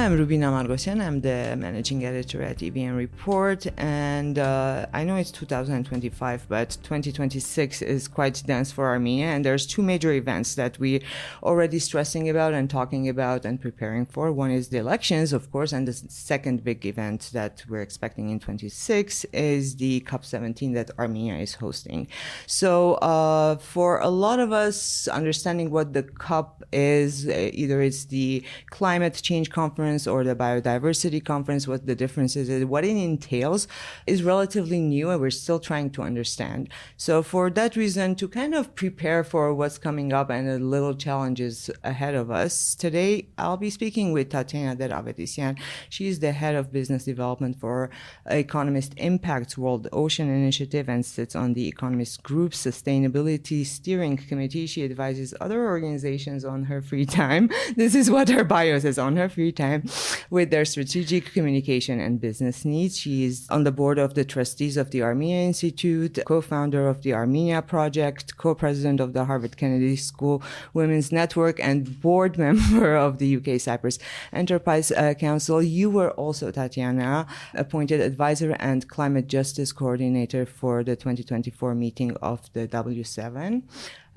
I'm Rubina Margosyan. I'm the managing editor at EVN Report, and I know it's 2025, but 2026 is quite dense for Armenia, and there's two major events that we're already stressing about and talking about and preparing for. One is the elections, of course, and the second big event that we're expecting in 26 is the COP17 that Armenia is hosting. So for a lot of us, understanding what the COP is, either it's the climate change conference or the biodiversity conference, what the difference is, what it entails, is relatively new, and we're still trying to understand. So for that reason, to kind of prepare for what's coming up and the little challenges ahead of us, today I'll be speaking with Tatiana Der Avedissian. She's the head of business development for Economist Impact's World Ocean Initiative and sits on the Economist Group Sustainability Steering Committee. She advises other organizations on her free time. This is what her bio says, on her free time, with their strategic communication and business needs. She is on the board of the trustees of the Armenia Institute, co-founder of the Armenia Project, co-president of the Harvard Kennedy School Women's Network, and board member of the UK Cyprus Enterprise Council. You were also, Tatiana, appointed advisor and climate justice coordinator for the 2024 meeting of the W7.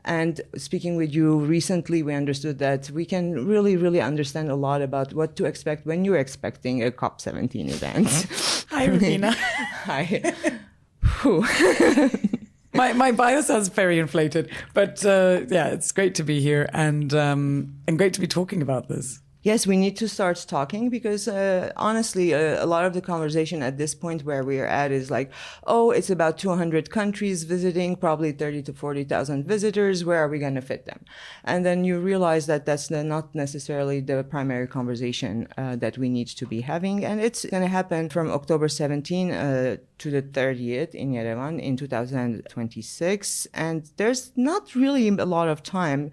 And speaking with you recently, we understood that we can really understand a lot about what to expect when you're expecting a COP17 event. Hi, Rubina. Hi. My bio sounds very inflated, but yeah, it's great to be here and great to be talking about this. Yes, we need to start talking because honestly, a lot of the conversation at this point where we're at is like, oh, it's about 200 countries visiting, probably 30 to 40,000 visitors. Where are we going to fit them? And then you realize that that's not necessarily the primary conversation that we need to be having. And it's going to happen from October 17 to the 30th in Yerevan in 2026. And there's not really a lot of time.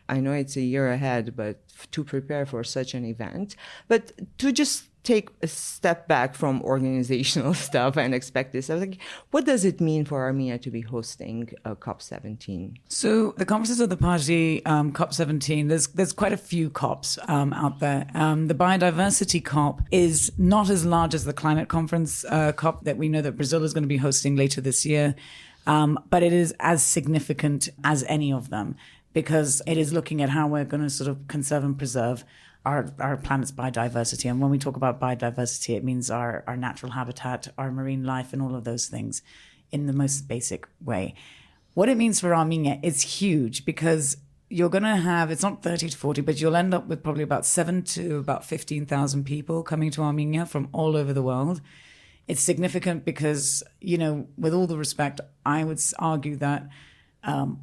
I know it's a year ahead, but to prepare for such an event, but to just take a step back from organizational stuff and expect this. I was like, what does it mean for Armenia to be hosting a COP17? So the conferences of the party, COP17, there's quite a few COPs out there. The biodiversity COP is not as large as the climate conference COP that we know that Brazil is going to be hosting later this year, but it is as significant as any of them, because it is looking at how we're going to sort of conserve and preserve our planet's biodiversity. And when we talk about biodiversity, it means our natural habitat, our marine life, and all of those things in the most basic way. What it means for Armenia, it's huge, because you're going to have, it's not 30 to 40, but you'll end up with probably about 7 to about 15,000 people coming to Armenia from all over the world. It's significant because, you know, with all the respect, I would argue that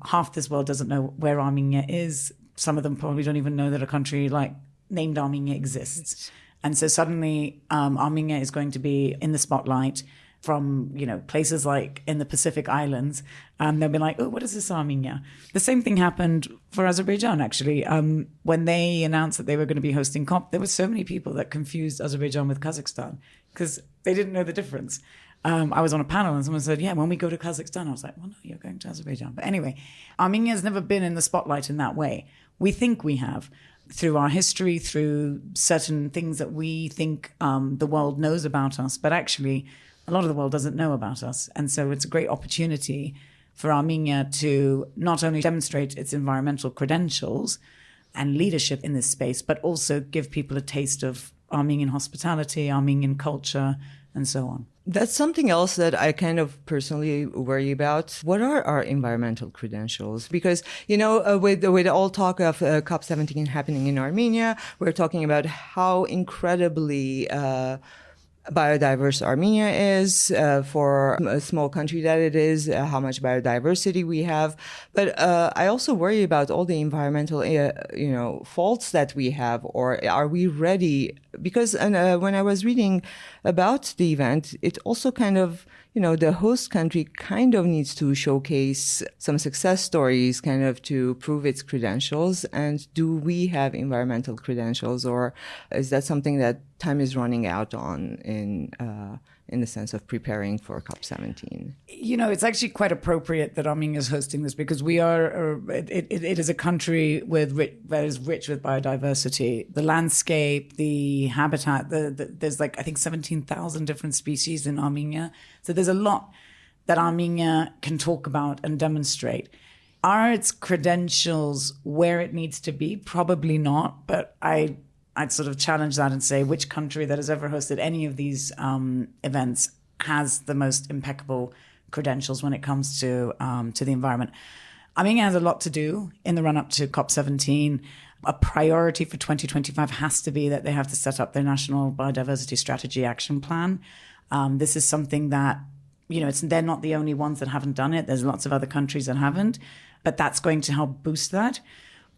half this world doesn't know where Armenia is. Some of them probably don't even know that a country like named Armenia exists. And so suddenly Armenia is going to be in the spotlight from, you know, places like in the Pacific Islands. They'll be like, oh, what is this Armenia? The same thing happened for Azerbaijan, actually. When they announced that they were going to be hosting COP, there were so many people that confused Azerbaijan with Kazakhstan because they didn't know the difference. I was on a panel and someone said, yeah, when we go to Kazakhstan, I was like, well, no, you're going to Azerbaijan. But anyway, Armenia has never been in the spotlight in that way. We think we have, through our history, through certain things that we think the world knows about us. But actually, a lot of the world doesn't know about us. And so it's a great opportunity for Armenia to not only demonstrate its environmental credentials and leadership in this space, but also give people a taste of Armenian hospitality, Armenian culture, and so on. That's something else that I kind of personally worry about. What are our environmental credentials? Because, you know, with all talk of COP17 happening in Armenia, we're talking about how incredibly biodiverse Armenia is for a small country that it is, how much biodiversity we have. But I also worry about all the environmental, faults that we have, or are we ready? Because when I was reading about the event, it also kind of, the host country kind of needs to showcase some success stories kind of to prove its credentials. And do we have environmental credentials, or is that something that time is running out on in in the sense of preparing for COP17? It's actually quite appropriate that Armenia is hosting this because it is a country that is rich with biodiversity. The landscape, the habitat, there's I think 17,000 different species in Armenia. So there's a lot that Armenia can talk about and demonstrate. Are its credentials where it needs to be? Probably not, but I'd sort of challenge that and say which country that has ever hosted any of these events has the most impeccable credentials when it comes to the environment. Armenia has a lot to do in the run-up to COP17. A priority for 2025 has to be that they have to set up their National Biodiversity Strategy Action Plan. This is something that, they're not the only ones that haven't done it. There's lots of other countries that haven't, but that's going to help boost that.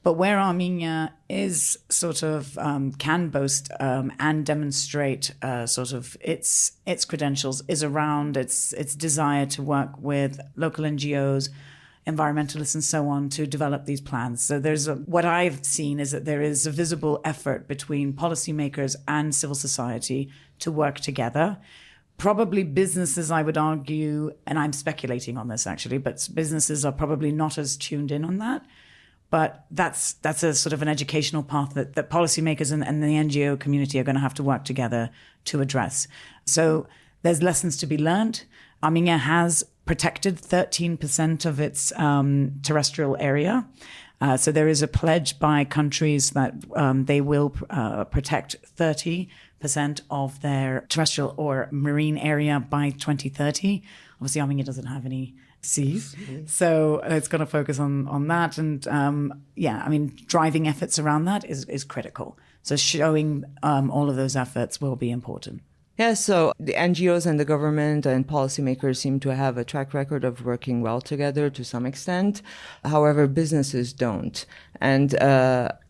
But where Armenia is sort of can boast and demonstrate sort of its credentials is around its desire to work with local NGOs, environmentalists, and so on to develop these plans. So what I've seen is that there is a visible effort between policymakers and civil society to work together. Probably businesses, I would argue, and I'm speculating on this actually, but businesses are probably not as tuned in on that. But that's a sort of an educational path that policymakers and the NGO community are going to have to work together to address. So there's lessons to be learned. Armenia has protected 13% of its terrestrial area. So there is a pledge by countries that they will protect 30% of their terrestrial or marine area by 2030. Obviously, Armenia doesn't have any seas, so it's going to focus on that. And driving efforts around that is critical. So showing all of those efforts will be important. Yeah, so the NGOs and the government and policymakers seem to have a track record of working well together to some extent. However, businesses don't. And,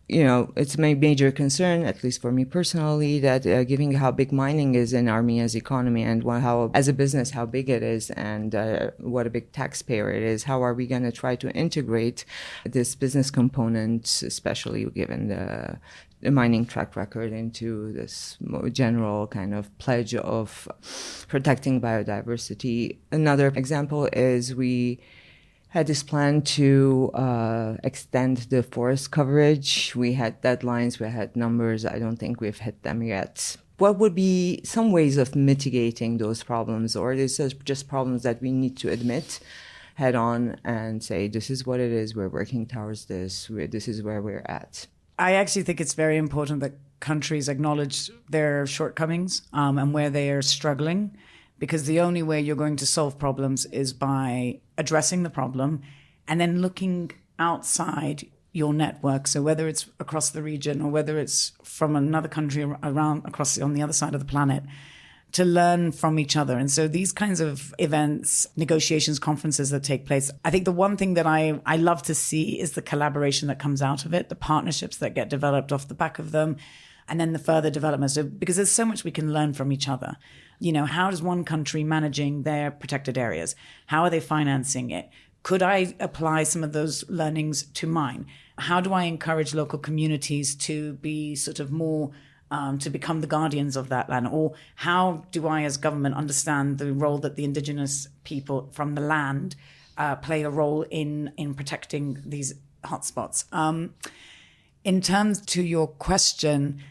it's a major concern, at least for me personally, that given how big mining is in Armenia's economy and how, as a business, how big it is and what a big taxpayer it is, how are we going to try to integrate this business component, especially given the mining track record, into this more general kind of pledge of protecting biodiversity? Another example is we had this plan to extend the forest coverage. We had deadlines, we had numbers. I don't think we've hit them yet. What would be some ways of mitigating those problems? Or is this just problems that we need to admit head on and say, this is what it is, we're working towards this, this is where we're at? I actually think it's very important that countries acknowledge their shortcomings and where they are struggling, because the only way you're going to solve problems is by addressing the problem and then looking outside your network. So whether it's across the region or whether it's from another country across on the other side of the planet, to learn from each other. And so these kinds of events, negotiations, conferences that take place, I think the one thing that I love to see is the collaboration that comes out of it, the partnerships that get developed off the back of them, and then the further development. So, because there's so much we can learn from each other. How does one country managing their protected areas? How are they financing it? Could I apply some of those learnings to mine? How do I encourage local communities to be sort of more to become the guardians of that land? Or how do I, as government, understand the role that the indigenous people from the land play a role in protecting these hotspots? In terms to your question,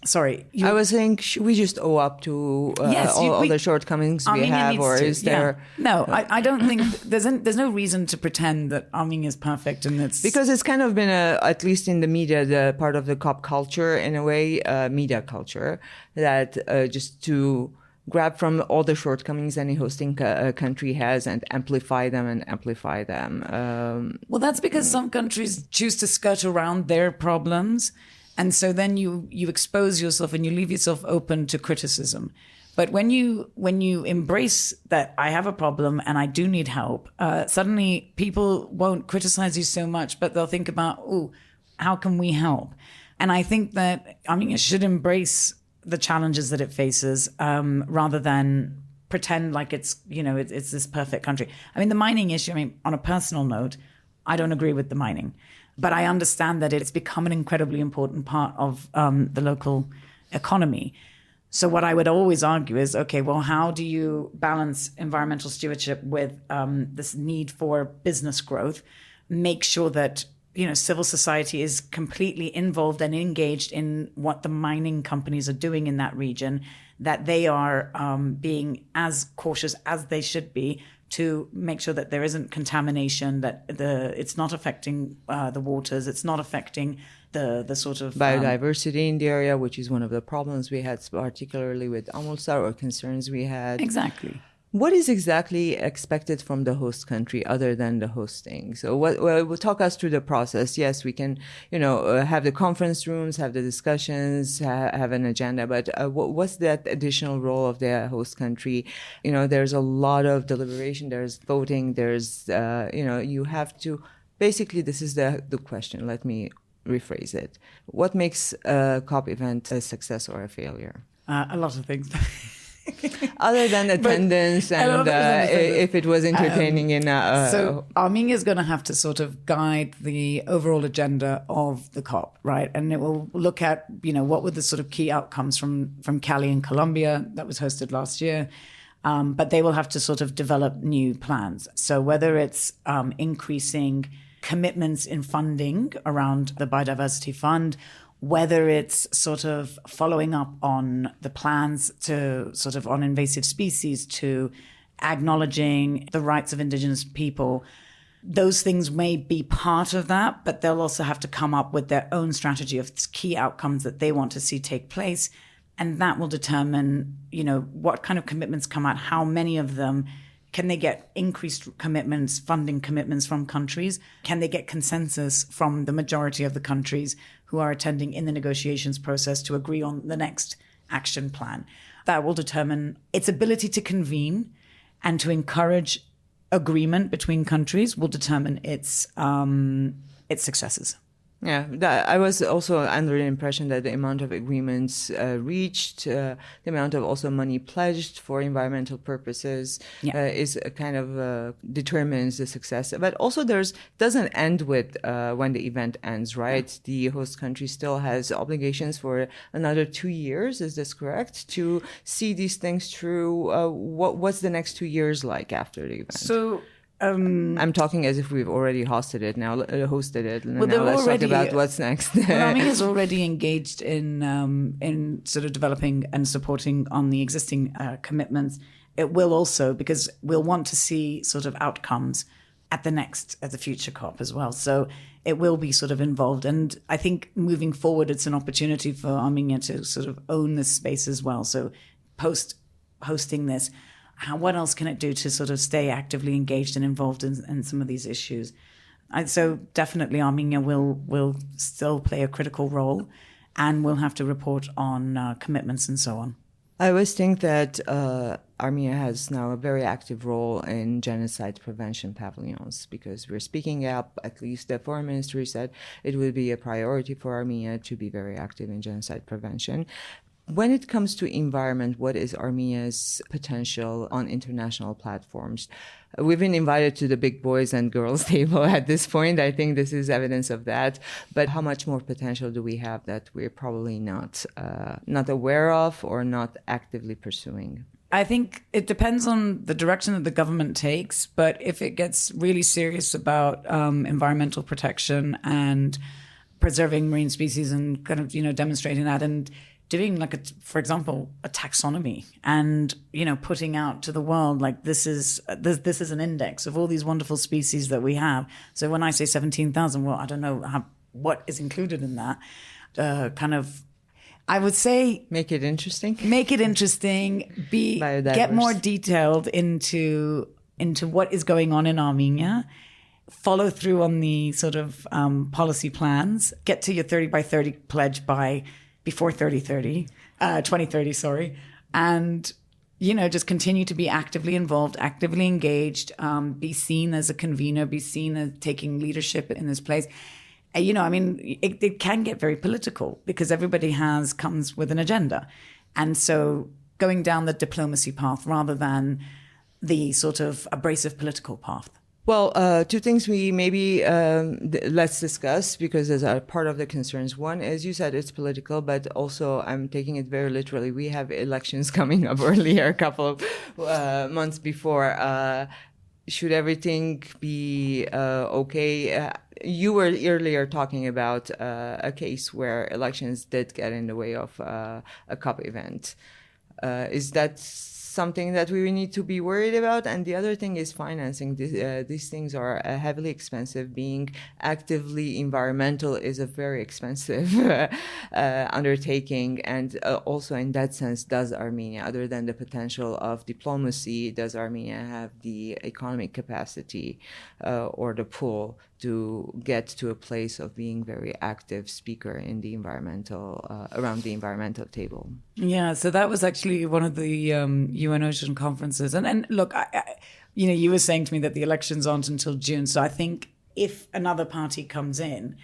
sorry. I was saying, should we just owe up to all the shortcomings we have, or is there? No, I don't think there's no reason to pretend that Armenia is perfect, and because it's kind of been at least in the media, the part of the COP culture in a way, media culture, that just to grab from all the shortcomings any hosting country has and amplify them. Well, that's because some countries choose to skirt around their problems. And so then you expose yourself and you leave yourself open to criticism. But when you embrace that I have a problem and I do need help, suddenly people won't criticize you so much, but they'll think about, how can we help? And I think that Armenia should embrace the challenges that it faces rather than pretend like it's this perfect country. I mean, the mining issue, on a personal note, I don't agree with the mining. But I understand that it's become an incredibly important part of the local economy. So what I would always argue is, okay, well, how do you balance environmental stewardship with this need for business growth? Make sure that, civil society is completely involved and engaged in what the mining companies are doing in that region, that they are being as cautious as they should be to make sure that there isn't contamination, that it's not affecting the waters, it's not affecting the sort of biodiversity in the area, which is one of the problems we had, particularly with Amulsar, or concerns we had. Exactly. What is exactly expected from the host country other than the hosting? So we'll talk us through the process. Yes, we can, have the conference rooms, have the discussions, have an agenda, but what's that additional role of the host country? There's a lot of deliberation, there's voting, there's, you have to, basically this is the question. Let me rephrase it. What makes a COP event a success or a failure? A lot of things. Other than attendance and if it was entertaining so Armenia is going to have to sort of guide the overall agenda of the COP, right? And it will look at, what were the sort of key outcomes from Cali in Colombia that was hosted last year. But they will have to sort of develop new plans. So whether it's increasing commitments in funding around the biodiversity fund, whether it's sort of following up on the plans to sort of on invasive species, to acknowledging the rights of indigenous people, those things may be part of that, but they'll also have to come up with their own strategy of key outcomes that they want to see take place. And that will determine, what kind of commitments come out, how many of them. Can they get increased commitments, funding commitments from countries? Can they get consensus from the majority of the countries who are attending in the negotiations process to agree on the next action plan? That will determine its ability to convene and to encourage agreement between countries, will determine its successes. Yeah, I was also under the impression that the amount of agreements reached, the amount of also money pledged for environmental purposes is kind of determines the success. But also doesn't end with when the event ends, right? Yeah. The host country still has obligations for another 2 years. Is this correct? To see these things through. What's the next 2 years like after the event? So. I'm talking as if we've already hosted it. Now let's talk about what's next. Armenia is already engaged in sort of developing and supporting on the existing commitments. It will also, because we'll want to see sort of outcomes at the future COP as well. So it will be sort of involved. And I think moving forward, it's an opportunity for Armenia to sort of own this space as well. So post hosting this, what else can it do to sort of stay actively engaged and involved in some of these issues? So definitely Armenia will still play a critical role, and will have to report on commitments and so on. I always think that Armenia has now a very active role in genocide prevention pavilions, because we're speaking up. At least the foreign ministry said it will be a priority for Armenia to be very active in genocide prevention. When it comes to environment, what is Armenia's potential on international platforms? We've been invited to the big boys and girls table at this point. I think this is evidence of that. But how much more potential do we have that we're probably not aware of or not actively pursuing? I think it depends on the direction that the government takes. But if it gets really serious about environmental protection and preserving marine species and kind of, demonstrating that, and doing for example, a taxonomy, and, putting out to the world, this is an index of all these wonderful species that we have. So when I say 17,000, well, I don't know what is included in that. I would say make it interesting. Get more detailed into what is going on in Armenia. Follow through on the sort of policy plans. Get to your 30 by 30 pledge before 2030, sorry. And, just continue to be actively involved, actively engaged, be seen as a convener, be seen as taking leadership in this place. It can get very political because everybody comes with an agenda. And so going down the diplomacy path rather than the sort of abrasive political path. Well, two things we maybe let's discuss because as a part of the concerns. One, as you said, it's political, but also I'm taking it very literally. We have elections coming up earlier, a couple of months before. Should everything be okay? You were earlier talking about a case where elections did get in the way of a COP event. Is that something that we need to be worried about? And the other thing is financing. These things are heavily expensive. Being actively environmental is a very expensive undertaking. And also in that sense, does Armenia, other than the potential of diplomacy, does Armenia have the economic capacity or the pull to get to a place of being very active speaker in the environmental, around the environmental table? Yeah, so that was actually one of the UN Ocean conferences. And look, you were saying to me that the elections aren't until June. So I think if another party comes in,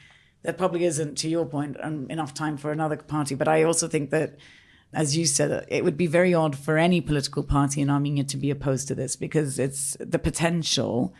there probably isn't, to your point, enough time for another party. But I also think that, as you said, it would be very odd for any political party in Armenia to be opposed to this because it's the potential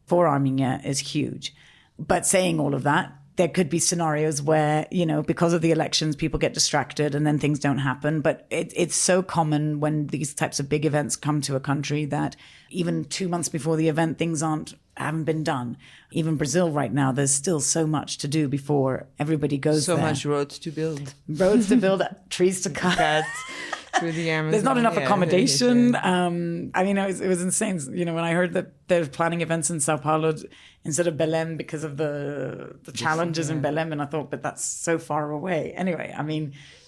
for Armenia is huge. But saying all of that, there could be scenarios where, because of the elections, people get distracted and then things don't happen. But it's so common when these types of big events come to a country that even 2 months before the event, things haven't been done. Even Brazil right now, there's still so much to do before everybody goes there. So much roads to build. Roads to build, trees to cut. Through the Amazon. There's not enough accommodation. It was insane. When I heard that they're planning events in Sao Paulo instead of Belém because of the challenges in Belém, and I thought, but that's so far away. Anyway,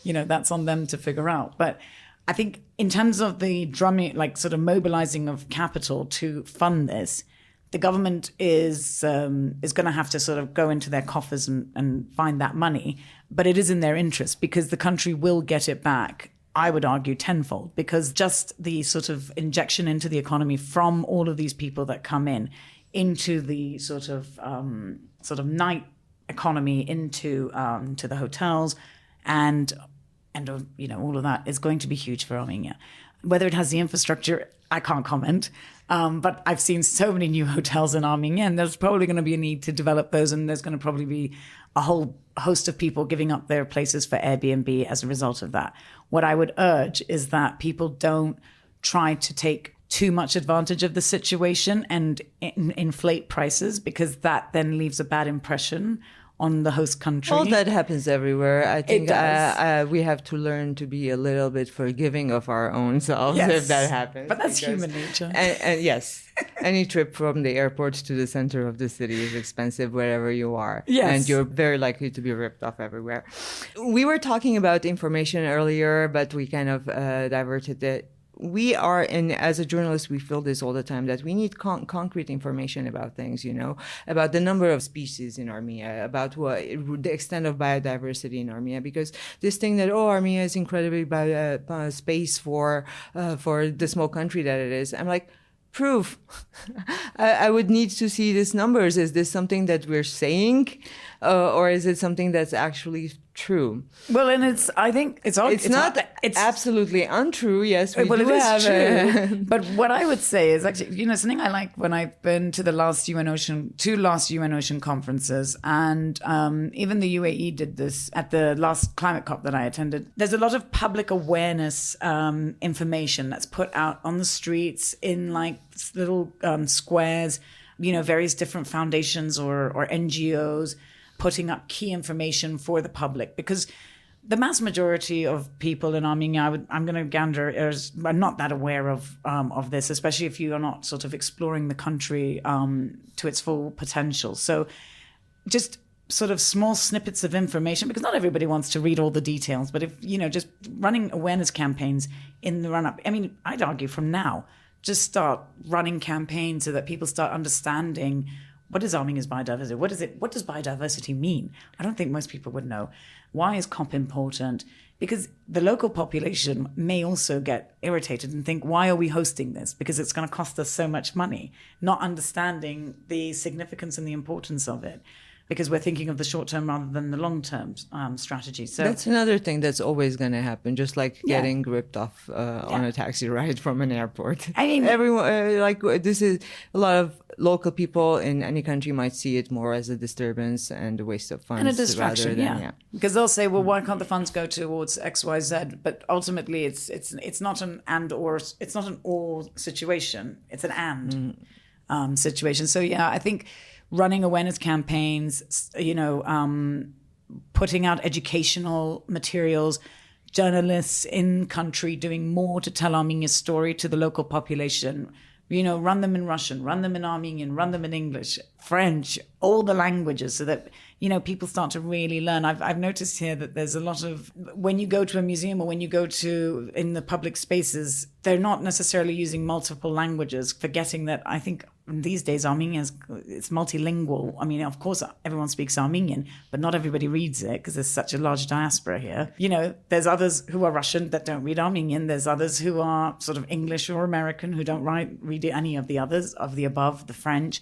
that's on them to figure out. But I think in terms of the drumming, sort of mobilizing of capital to fund this, the government is going to have to sort of go into their coffers and find that money. But it is in their interest because the country will get it back, I would argue, tenfold, because just the sort of injection into the economy from all of these people that come into the sort of night economy, into to the hotels and all of that is going to be huge for Armenia. Whether it has the infrastructure, I can't comment. But I've seen so many new hotels in Armenia, and there's probably going to be a need to develop those, and there's going to probably be a whole host of people giving up their places for Airbnb as a result of that. What I would urge is that people don't try to take too much advantage of the situation and inflate prices, because that then leaves a bad impression on the host country. Well, that happens everywhere. I think we have to learn to be a little bit forgiving of our own selves if that happens. But that's human nature. And yes, any trip from the airport to the center of the city is expensive wherever you are. Yes. And you're very likely to be ripped off everywhere. We were talking about information earlier, but we kind of diverted it. We are, and as a journalist, we feel this all the time, that we need concrete information about things, about the number of species in Armenia, about the extent of biodiversity in Armenia, because this thing that, Armenia is incredibly space for the small country that it is. I'm like, proof. I would need to see these numbers. Is this something that we're saying, or is it something that's actually true? Well, and I think it's not absolutely untrue. Yes, we do have true. But what I would say is actually, something I like when I've been to the two last UN Ocean conferences, and even the UAE did this at the last climate COP that I attended. There's a lot of public awareness information that's put out on the streets in little squares, various different foundations or NGOs putting up key information for the public, because the mass majority of people in Armenia, I'm going to gander, are not that aware of this, especially if you are not sort of exploring the country to its full potential. So just sort of small snippets of information, because not everybody wants to read all the details, but if, just running awareness campaigns in the run-up, I'd argue from now, just start running campaigns so that people start understanding what is Armenia's biodiversity? What does biodiversity mean? I don't think most people would know. Why is COP important? Because the local population may also get irritated and think, why are we hosting this? Because it's going to cost us so much money, not understanding the significance and the importance of it. because we're thinking of the short term rather than the long term strategy. So that's another thing that's always going to happen, just like getting ripped off on a taxi ride from an airport. I mean, everyone this is a lot of local people in any country might see it more as a disturbance and a waste of funds and a distraction, rather than, because they'll say, well, why can't the funds go towards X, Y, Z? But ultimately, it's not an and or, it's not an or situation. It's an and situation. So I think running awareness campaigns, putting out educational materials, journalists in country doing more to tell Armenia's story to the local population. Run them in Russian, run them in Armenian, run them in English, French, all the languages, so that, people start to really learn. I've noticed here that there's a lot of, when you go to a museum or when you go to, in the public spaces, they're not necessarily using multiple languages, forgetting that I think these days Armenia it's multilingual. I mean, of course, everyone speaks Armenian, but not everybody reads it because there's such a large diaspora here. There's others who are Russian that don't read Armenian. There's others who are sort of English or American who don't read any of the others, of the above, the French.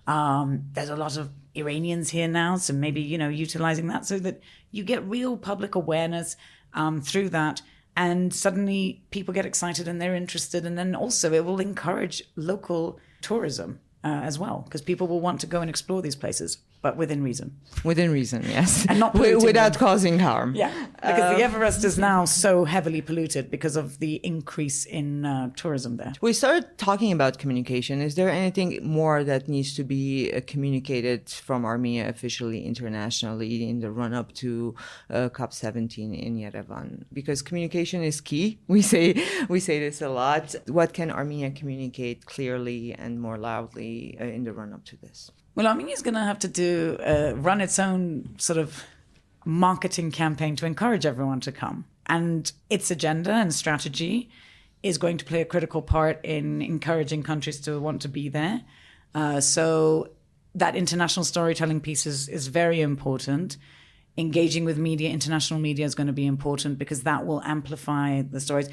There's a lot of Iranians here now, so maybe, utilizing that so that you get real public awareness through that. And suddenly people get excited and they're interested. And then also it will encourage local tourism as well, because people will want to go and explore these places, but within reason. Within reason, yes. And not without causing harm. Yeah, because the Everest is now so heavily polluted because of the increase in tourism there. We started talking about communication. Is there anything more that needs to be communicated from Armenia officially, internationally, in the run-up to COP17 in Yerevan? Because communication is key. We say this a lot. What can Armenia communicate clearly and more loudly in the run-up to this? Well, Armenia is going to have to run its own sort of marketing campaign to encourage everyone to come. And its agenda and strategy is going to play a critical part in encouraging countries to want to be there. So that international storytelling piece is very important. Engaging with media, international media, is going to be important because that will amplify the stories.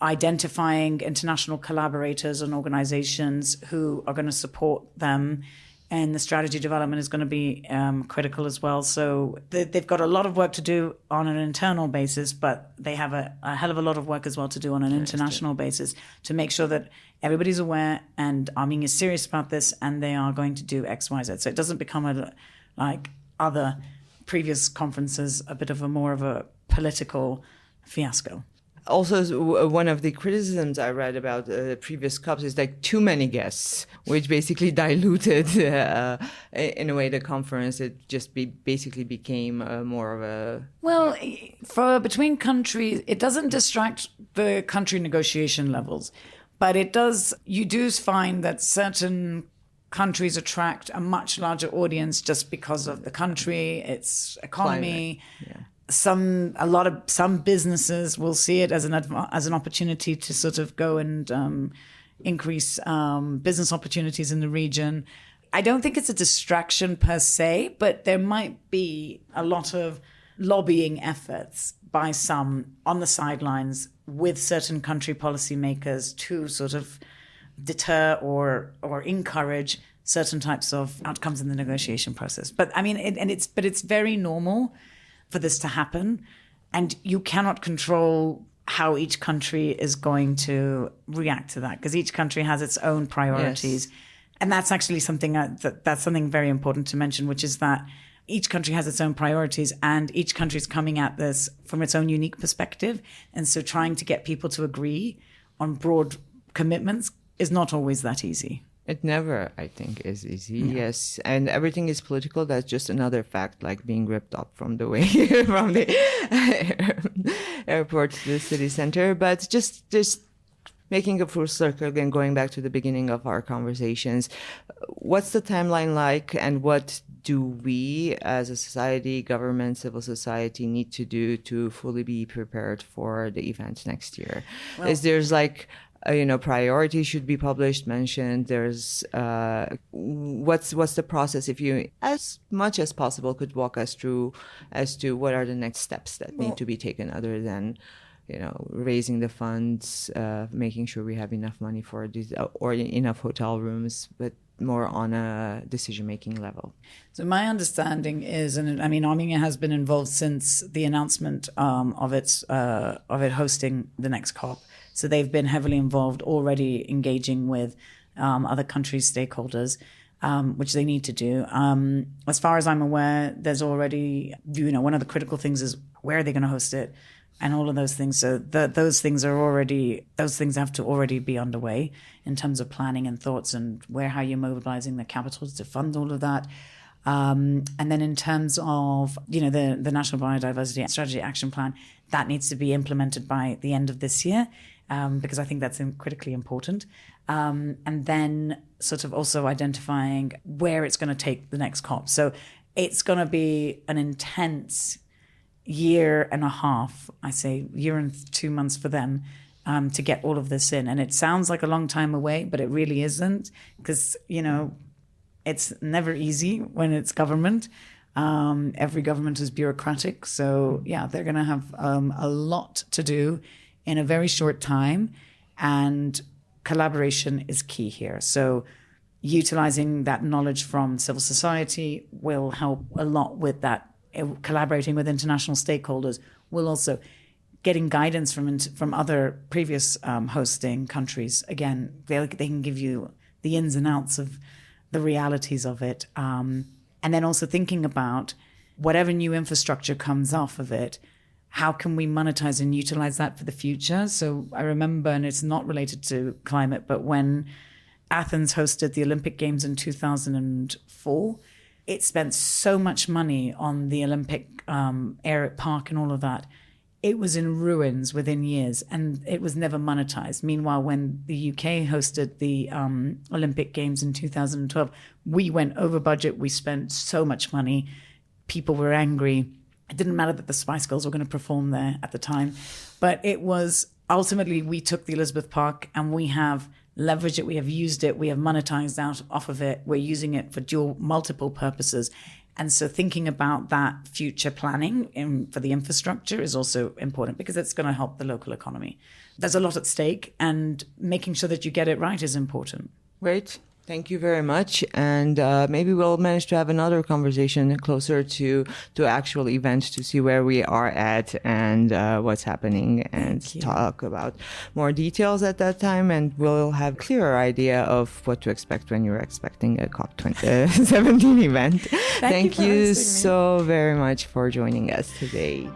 Identifying international collaborators and organizations who are going to support them, and the strategy development is going to be critical as well. So they've got a lot of work to do on an internal basis, but they have a hell of a lot of work as well to do on an international basis to make sure that everybody's aware and Armenia is serious about this and they are going to do X, Y, Z. So it doesn't become like other previous conferences, a bit of more of a political fiasco. Also, one of the criticisms I read about previous COPs is like too many guests, which basically diluted, in a way, the conference. It just basically became more of a... Well, for between countries, it doesn't distract the country negotiation levels, but it does. You do find that certain countries attract a much larger audience just because of the country, its economy. Climate. Yeah. Some businesses will see it as an opportunity to sort of go and increase business opportunities in the region. I don't think it's a distraction per se, but there might be a lot of lobbying efforts by some on the sidelines with certain country policymakers to sort of deter or encourage certain types of outcomes in the negotiation process. But I mean, it's very normal for this to happen, and you cannot control how each country is going to react to that because each country has its own priorities. Yes. And that's actually something that's something very important to mention, which is that each country has its own priorities and each country is coming at this from its own unique perspective. And so trying to get people to agree on broad commitments is not always that easy. It never, I think, is easy. No. Yes, and everything is political. That's just another fact, like being ripped up from the way from the airport to the city center. But just making a full circle again, going back to the beginning of our conversations. What's the timeline like, and what do we, as a society, government, civil society, need to do to fully be prepared for the event next year? Well, there's like priorities should be published, mentioned. There's what's the process? If you, as much as possible, could walk us through as to what are the next steps that need to be taken, other than raising the funds, making sure we have enough money for these or enough hotel rooms. But more on a decision-making level. So my understanding is, and I mean, Armenia has been involved since the announcement of it hosting the next COP. So they've been heavily involved, already engaging with other countries' stakeholders, which they need to do. As far as I'm aware, there's already, one of the critical things is where are they going to host it, and all of those things. So those things have to already be underway in terms of planning and thoughts and how you're mobilizing the capitals to fund all of that. And then in terms of, the National Biodiversity Strategy Action Plan, that needs to be implemented by the end of this year, because I think that's critically important. And then sort of also identifying where it's going to take the next COP. So it's going to be an intense year and a half, I say year and 2 months for them, to get all of this in. And it sounds like a long time away, but it really isn't, because, it's never easy when it's government. Every government is bureaucratic. So yeah, they're going to have a lot to do in a very short time. And collaboration is key here. So utilizing that knowledge from civil society will help a lot with that. Collaborating with international stakeholders will also getting guidance from other previous hosting countries. Again, they can give you the ins and outs of the realities of it. And then also thinking about whatever new infrastructure comes off of it, how can we monetize and utilize that for the future? So I remember, and it's not related to climate, but when Athens hosted the Olympic Games in 2004, it spent so much money on the Olympic park and all of that. It was in ruins within years, and it was never monetized. Meanwhile, when the UK hosted the Olympic Games in 2012, we went over budget. We spent so much money. People were angry. It didn't matter that the Spice Girls were going to perform there at the time. But it was ultimately, we took the Elizabeth Park and we have leveraged it. We have used it. We have monetized out off of it. We're using it for multiple purposes. And so thinking about that future planning for the infrastructure is also important, because it's going to help the local economy. There's a lot at stake, and making sure that you get it right is important. Great. Thank you very much. And maybe we'll manage to have another conversation closer to actual event to see where we are at and what's happening, and talk about more details at that time. And we'll have a clearer idea of what to expect when you're expecting a COP17 event. Thank you so very much for joining us today.